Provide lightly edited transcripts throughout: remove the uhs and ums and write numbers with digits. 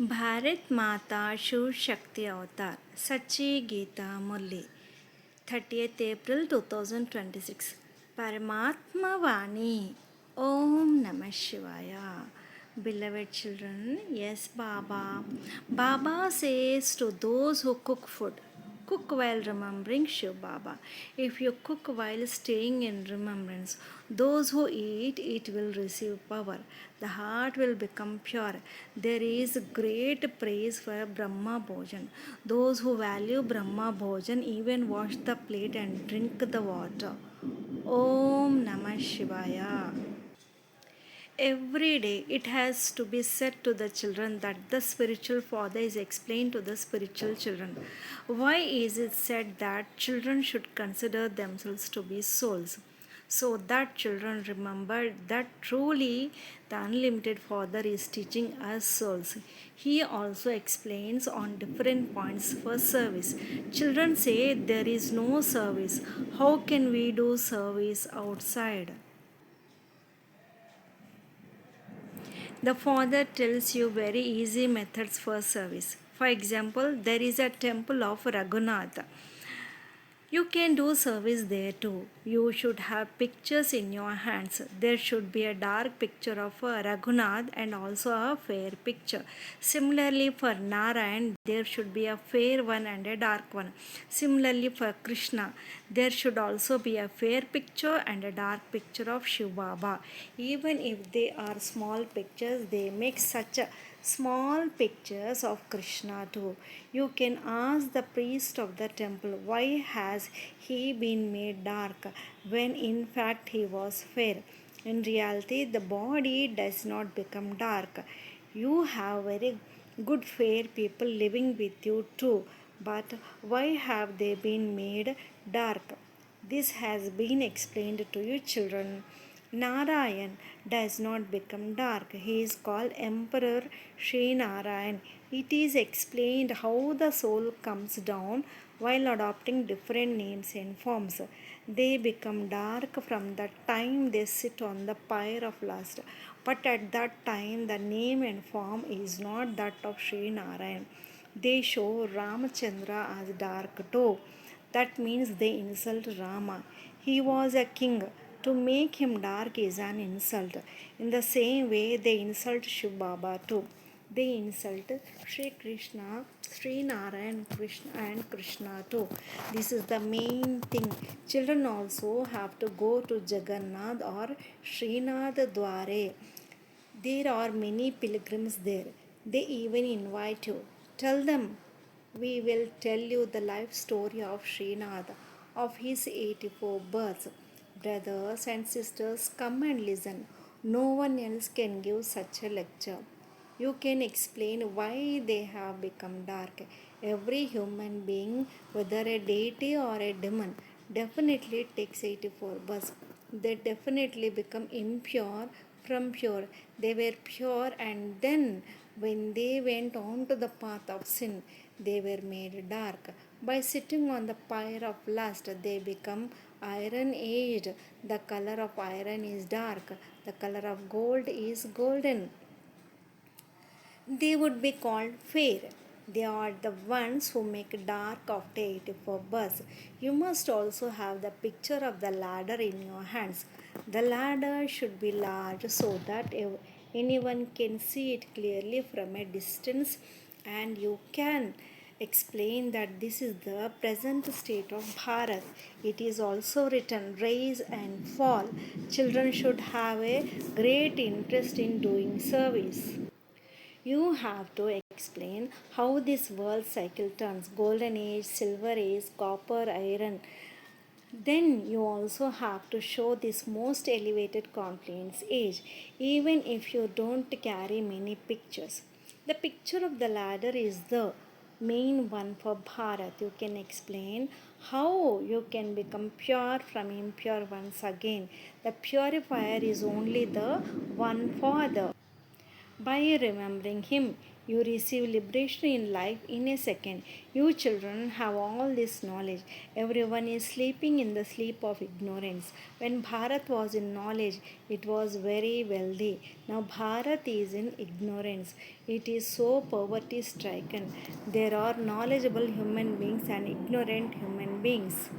भारत माता शिव शक्ति अवतार सच्ची गीता मुरली 30th April 2026 Parmatma Vaani Om Namah Shivaya. Beloved children, yes Baba. Baba says to those who cook food, cook while remembering Shiv Baba. If you cook while staying in remembrance, those who eat it will receive power. The heart will become pure. There is great praise for Brahma Bhojan. Those who value Brahma Bhojan even wash the plate and drink the water. Om Namah Shivaya. Every day it has to be said to the children that the spiritual father is explained to the spiritual children. Why is it said that children should consider themselves to be souls? So that children remember that truly the unlimited father is teaching us souls. He also explains on different points for service. Children say there is no service. How can we do service outside? The father tells you very easy methods for service. For example, there is a temple of Raghunath. You can do service there too. You should have pictures in your hands. There should be a dark picture of Raghunath and also a fair picture. Similarly, for Narayan, there should be a fair one and a dark one. Similarly, for Krishna, there should also be a fair picture and a dark picture of Shiv Baba. Even if they are small pictures, they make such a small pictures of Krishna too. You can ask the priest of the temple, why has he been made dark when in fact he was fair? In reality, the body does not become dark. You have very good fair people living with you too, but why have they been made dark? This has been explained to you, children. Narayan does not become dark. He is called Emperor Sri Narayan. It is explained how the soul comes down while adopting different names and forms. They become dark from the time they sit on the pyre of lust. But at that time, the name and form is not that of Sri Narayan. They show Ramachandra as dark too. That means they insult Rama. He was a king. To make him dark is an insult. In the same way, they insult Shiv Baba too. They insult Sri Krishna, Sri Narayan, Krishna and Krishna too. This is the main thing. Children also have to go to Jagannath or Srinath Dware. There are many pilgrims there. They even invite you. Tell them we will tell you the life story of Srinath, of his 84 births. Brothers and sisters, come and listen. No one else can give such a lecture. You can explain why they have become dark. Every human being, whether a deity or a demon, definitely takes 84 births. They definitely become impure from pure. They were pure, and then when they went on to the path of sin, they were made dark. By sitting on the pyre of lust, they become iron aged. The color of iron is dark, the color of gold is golden. They would be called fair. They are the ones who make dark after 84 births. You must also have the picture of the ladder in your hands. The ladder should be large so that anyone can see it clearly from a distance, and you can explain that this is the present state of Bharat. It is also written rise and fall. Children should have a great interest in doing service. You have to explain how this world cycle turns golden age, silver age, copper, iron. Then you also have to show this most elevated confluence age, even if you don't carry many pictures. The picture of the ladder is the main one for Bharat. You can explain how you can become pure from impure once again. The purifier is only the one Father. By remembering him, You receive liberation in life in a second. You children have all this knowledge. Everyone is sleeping in the sleep of ignorance. When Bharat was in knowledge, it was very wealthy. Now Bharat is in ignorance. It is so poverty stricken. There are knowledgeable human beings and ignorant human beings.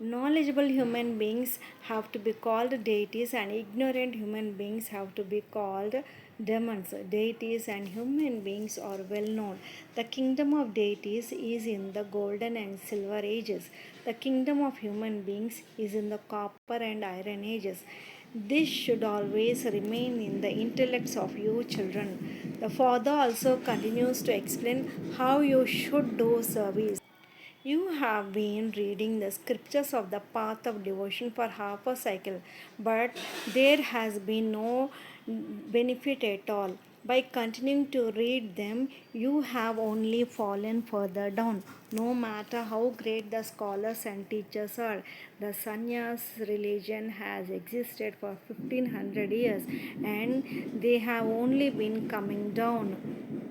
Knowledgeable human beings have to be called deities, and ignorant human beings have to be called demons. Deities and human beings are well known. The kingdom of deities is in the golden and silver ages. The kingdom of human beings is in the copper and iron ages. This should always remain in the intellects of you children. The Father also continues to explain how you should do service. You have been reading the scriptures of the path of devotion for half a cycle, but there has been no benefit at all. By continuing to read them, you have only fallen further down. No matter how great the scholars and teachers are, the sannyas religion has existed for 1500 years and they have only been coming down.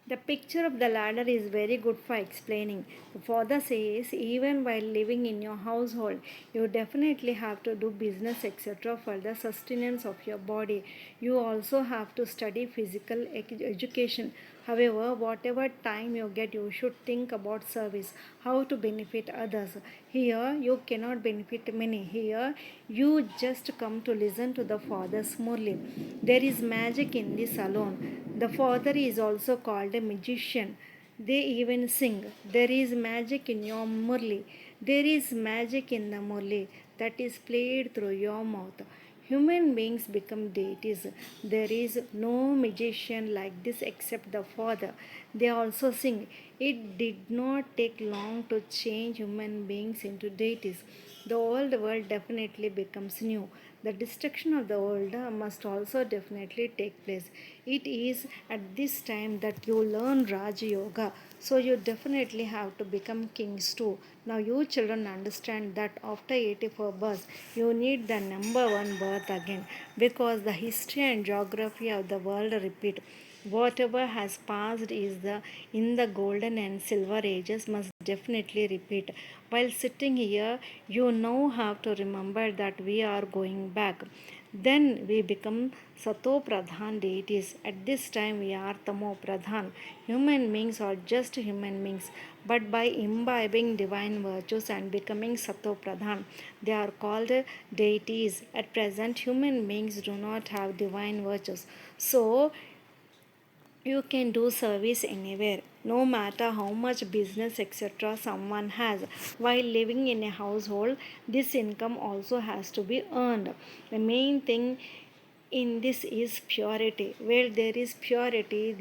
The picture of the ladder is very good for explaining. The father says, even while living in your household, you definitely have to do business, etc., for the sustenance of your body. You also have to study physical education. However, whatever time you get, you should think about service, how to benefit others. Here, you cannot benefit many. Here, you just come to listen to the Father's Murli. There is magic in this alone. The Father is also called a magician. They even sing, there is magic in your Murli. There is magic in the Murli that is played through your mouth. Human beings become deities. There is no magician like this except the Father. They also sing. It did not take long to change human beings into deities. The old world definitely becomes new. The destruction of the old must also definitely take place. It is at this time that you learn Raj Yoga. So you definitely have to become kings too. Now you children understand that after 84 births, you need the number one birth again, because the history and geography of the world repeat. Whatever has passed is the in the golden and silver ages must definitely repeat. While sitting here, you now have to remember that we are going back. Then we become Sato Pradhan deities. At this time we are Tamo Pradhan. Human beings are just human beings. But by imbibing divine virtues and becoming Sato Pradhan, they are called deities. At present, human beings do not have divine virtues. So you can do service anywhere, no matter how much business etc. someone has. While living in a household, this income also has to be earned. The main thing in this is purity. Where there is purity,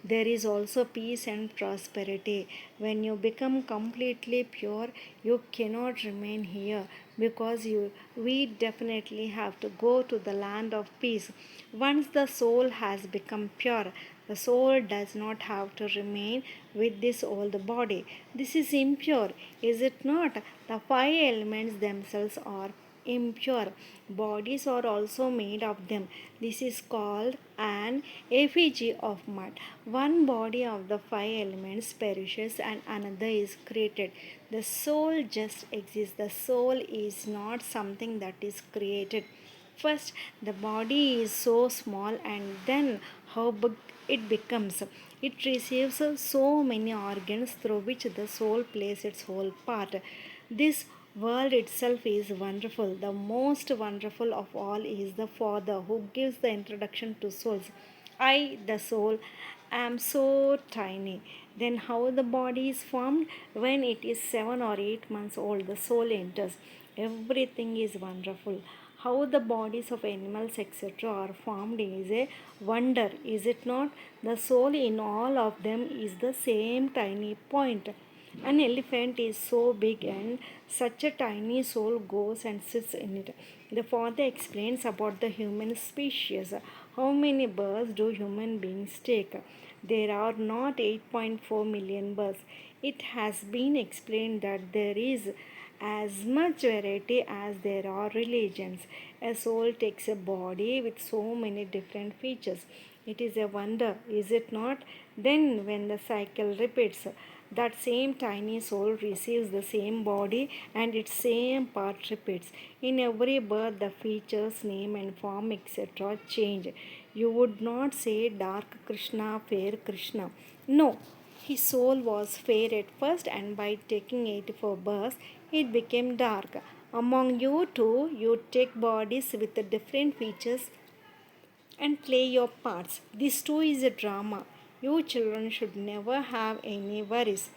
there is also peace and prosperity. When you become completely pure, you cannot remain here, because we definitely have to go to the land of peace. Once the soul has become pure, the soul does not have to remain with this old body. This is impure, is it not? The five elements themselves are impure. Bodies are also made of them. This is called an effigy of mud. One body of the five elements perishes and another is created. The soul just exists. The soul is not something that is created. First, the body is so small, and then how big it becomes. It receives so many organs through which the soul plays its whole part. This world itself is wonderful. The most wonderful of all is the Father who gives the introduction to souls. I, the soul, am so tiny. Then, how the body is formed? When it is 7 or 8 months old, the soul enters. Everything is wonderful. How the bodies of animals, etc., are formed is a wonder, is it not? The soul in all of them is the same tiny point. An elephant is so big and such a tiny soul goes and sits in it. The father explains about the human species. How many births do human beings take? There are not 8.4 million births. It has been explained that there is as much variety as there are religions. A soul takes a body with so many different features. It is a wonder, is it not? Then, when the cycle repeats, that same tiny soul receives the same body and its same part repeats. In every birth, the features, name, and form, etc., change. You would not say dark Krishna, fair Krishna. No, his soul was fair at first, and by taking 84 births, it became dark. Among you two, you take bodies with different features and play your parts. This too is a drama. You children should never have any worries.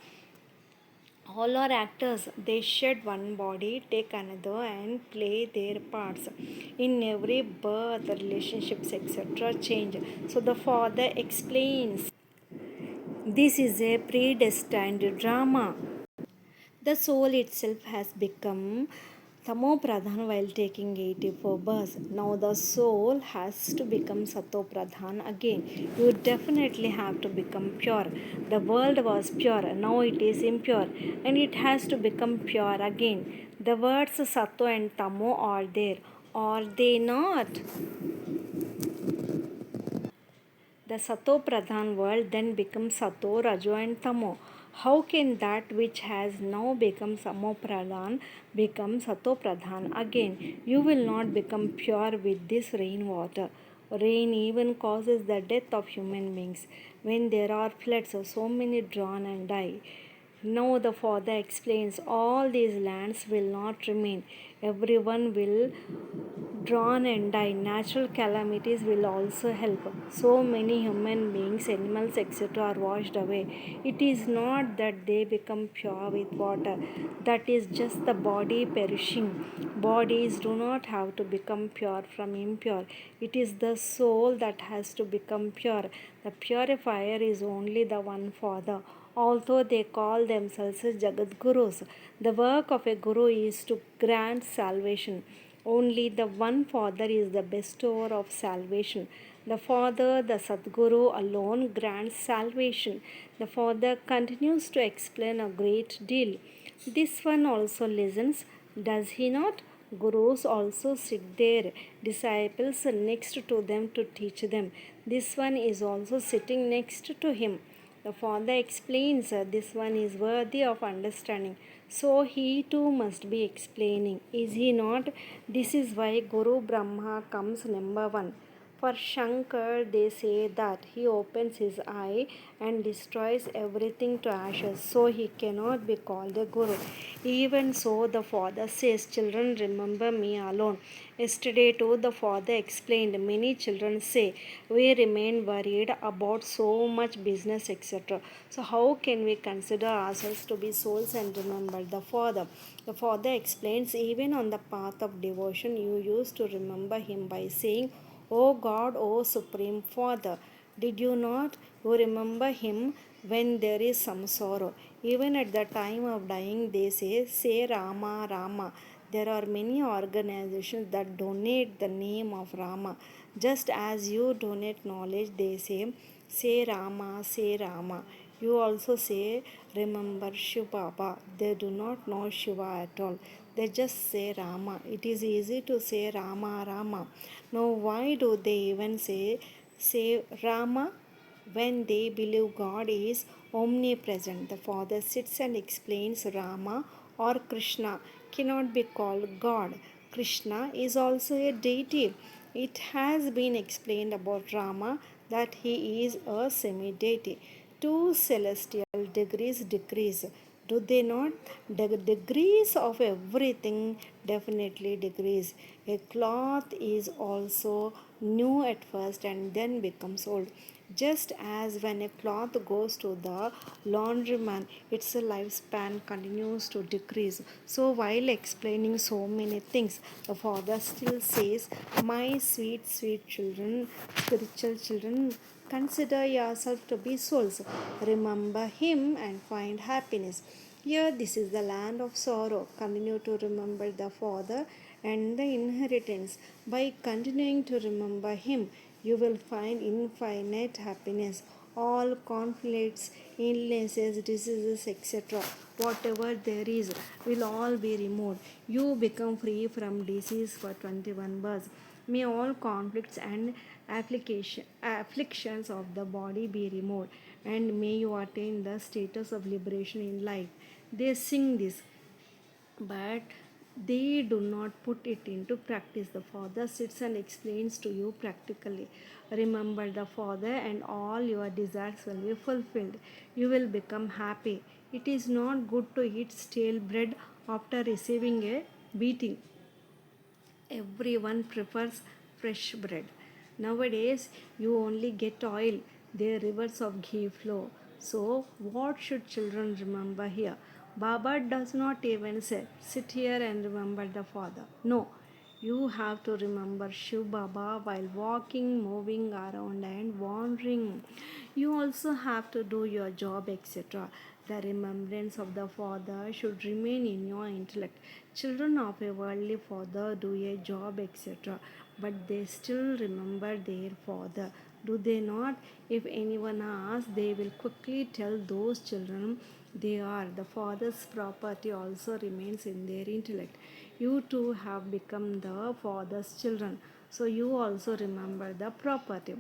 All are actors. They shed one body, take another, and play their parts. In every birth, relationships, etc., change. So the father explains this is a predestined drama. The soul itself has become Tamopradhan while taking 84 births. Now the soul has to become Satopradhan again. You definitely have to become pure. The world was pure, now it is impure, and it has to become pure again. The words Sato and Tamo are there. Are they not? The Sato Pradhan world then becomes Sato, Rajo, and Tamo. How can that which has now become Samo Pradhan become Sato Pradhan again? You will not become pure with this rainwater. Rain even causes the death of human beings. When there are floods, so many drown and die. Now the father explains all these lands will not remain. Everyone will drown and die. Natural calamities will also help. So many human beings, animals, etc., are washed away. It is not that they become pure with water, that is just the body perishing. Bodies do not have to become pure from impure. It is the soul that has to become pure. The purifier is only the one Father. Although they call themselves Jagat Gurus, the work of a Guru is to grant salvation. Only the one Father is the bestower of salvation. The Father, the Sadguru alone grants salvation. The Father continues to explain a great deal. This one also listens, does he not? Gurus also sit there, disciples next to them to teach them. This one is also sitting next to him. The father explains this one is worthy of understanding. So he too must be explaining. Is he not? This is why Guru Brahma comes number one. For Shankar, they say that he opens his eye and destroys everything to ashes, so he cannot be called a guru. Even so, the father says, children, remember me alone. Yesterday, too, the father explained, many children say, we remain worried about so much business, etc. So, how can we consider ourselves to be souls and remember the father? The father explains, even on the path of devotion, you used to remember him by saying, O God, O Supreme Father, did you not? You remember him when there is some sorrow. Even at the time of dying, they say Rama, Rama. There are many organizations that donate the name of Rama. Just as you donate knowledge, they say Rama, say Rama. You also say, remember Shiva Baba. They do not know Shiva at all. They just say Rama. It is easy to say Rama, Rama. Now, why do they even say Rama? When they believe God is omnipresent, the Father sits and explains Rama or Krishna cannot be called God. Krishna is also a deity. It has been explained about Rama that he is a semi deity. Two celestial degrees decrease. Do they not? The degrees of everything definitely decrease. A cloth is also new at first and then becomes old. Just as when a cloth goes to the laundryman, its lifespan continues to decrease. So, while explaining so many things, the father still says, my sweet, sweet children, spiritual children, consider yourself to be souls. Remember him and find happiness. Here, this is the land of sorrow. Continue to remember the Father and the inheritance. By continuing to remember him, you will find infinite happiness. All conflicts, illnesses, diseases, etc., whatever there is, will all be removed. You become free from disease for 21 births. May all conflicts and afflictions of the body be removed, and may you attain the status of liberation in life. They sing this, but they do not put it into practice. The Father sits and explains to you practically. Remember the Father, and all your desires will be fulfilled. You will become happy. It is not good to eat stale bread after receiving a beating. Everyone prefers fresh bread. Nowadays, you only get oil, their rivers of ghee flow. So, what should children remember here? Baba does not even say, sit here and remember the Father. No, you have to remember Shiv Baba while walking, moving around, and wandering. You also have to do your job, etc. The remembrance of the Father should remain in your intellect. Children of a worldly father do a job, etc., but they still remember their father. Do they not? If anyone asks, they will quickly tell those children they are. The father's property also remains in their intellect. You too have become the father's children, so you also remember the property.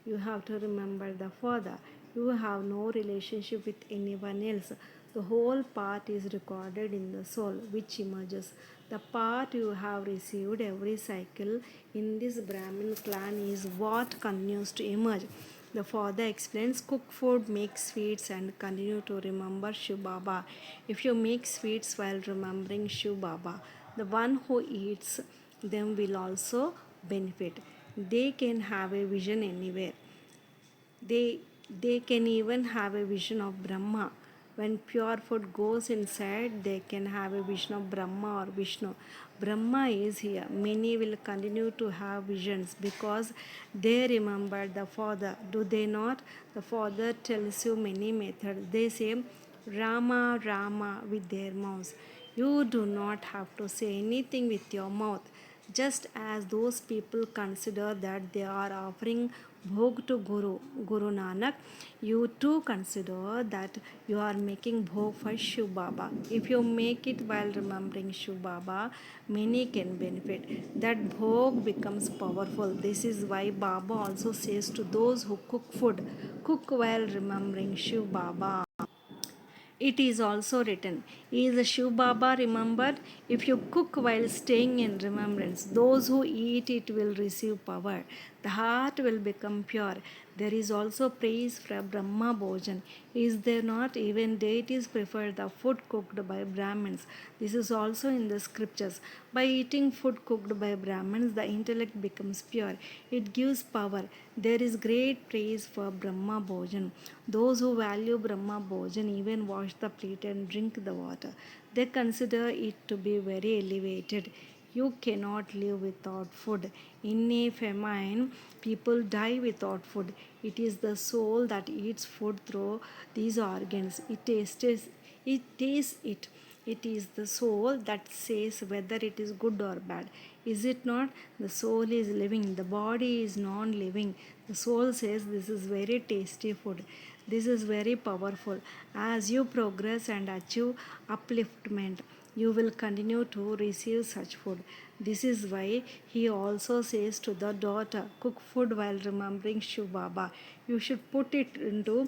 You have to remember the Father. You have no relationship with anyone else. The whole part is recorded in the soul, which emerges. The part you have received every cycle in this Brahmin clan is what continues to emerge. The father explains, cook food, make sweets, and continue to remember Shiv Baba. If you make sweets while remembering Shiv Baba, the one who eats them will also benefit. They can have a vision anywhere. They can even have a vision of Brahma. When pure food goes inside, they can have a vision of Brahma or Vishnu. Brahma is here. Many will continue to have visions because they remember the Father. Do they not? The Father tells you many methods. They say Rama, Rama with their mouths. You do not have to say anything with your mouth. Just as those people consider that they are offering bhog to Guru Nanak, you too consider that you are making bhog for Shiv Baba. If you make it while remembering Shiv Baba, many can benefit. That bhog becomes powerful. This is why Baba also says to those who cook food, cook while remembering Shiv Baba. It is also written, is Shiv Baba remembered? If you cook while staying in remembrance, those who eat it will receive power. The heart will become pure. There is also praise for Brahma Bhojan. Is there not? Even deities prefer the food cooked by Brahmins. This is also in the scriptures. By eating food cooked by Brahmins, the intellect becomes pure. It gives power. There is great praise for Brahma Bhojan. Those who value Brahma Bhojan even wash the plate and drink the water. They consider it to be very elevated. You cannot live without food. In a famine, people die without food. It is the soul that eats food through these organs. It tastes it. It is the soul that says whether it is good or bad. Is it not? The soul is living, the body is non living. The soul says, this is very tasty food. This is very powerful. As you progress and achieve upliftment, you will continue to receive such food. This is why he also says to the daughter, cook food while remembering Shiv Baba. You should put it into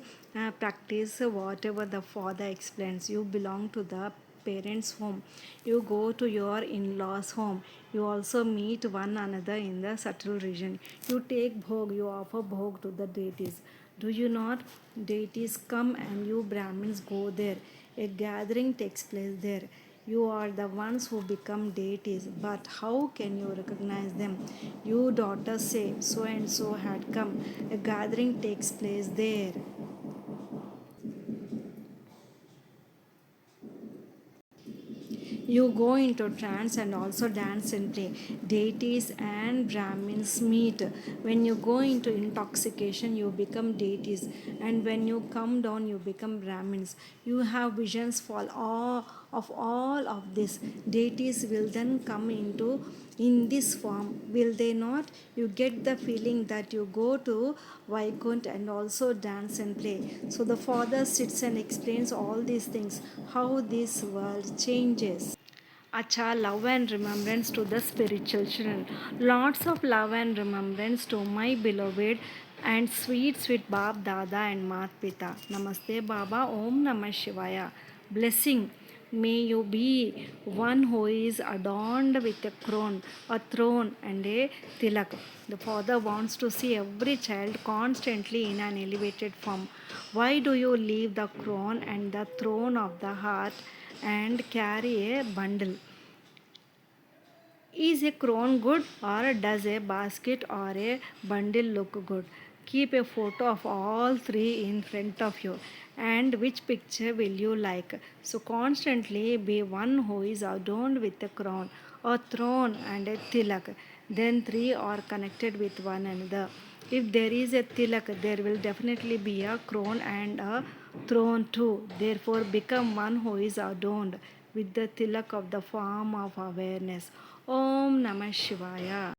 practice whatever the father explains. You belong to the parents' home. You go to your in law's home. You also meet one another in the subtle region. You take bhog, you offer bhog to the deities. Do you not? Deities come and you Brahmins go there. A gathering takes place there. You are the ones who become deities, but how can you recognize them? You daughters say, so and so had come. A gathering takes place there. You go into trance and also dance and play. Deities and Brahmins meet. When you go into intoxication, you become deities, and when you come down, you become Brahmins. You have visions for all of this. Deities will then come into in this form, will they not? You get the feeling that you go to Vaikunt and also dance and play. So the Father sits and explains all these things, how this world changes. Acha, love and remembrance to the spiritual children. Lots of love and remembrance to my beloved and sweet, sweet Bab Dada and Mat Pita. Namaste Baba, Om Namah Shivaya. Blessing. May you be one who is adorned with a crown, a throne, and a tilak. The Father wants to see every child constantly in an elevated form. Why do you leave the crown and the throne of the heart and carry a bundle? Is a crown good, or does a basket or a bundle look good? Keep a photo of all three in front of you. And which picture will you like? So constantly be one who is adorned with a crown, a throne, and a tilak. Then three are connected with one another. If there is a tilak, there will definitely be a crown and a throne too. Therefore, become one who is adorned with the tilak of the form of awareness. Om Namah Shivaya.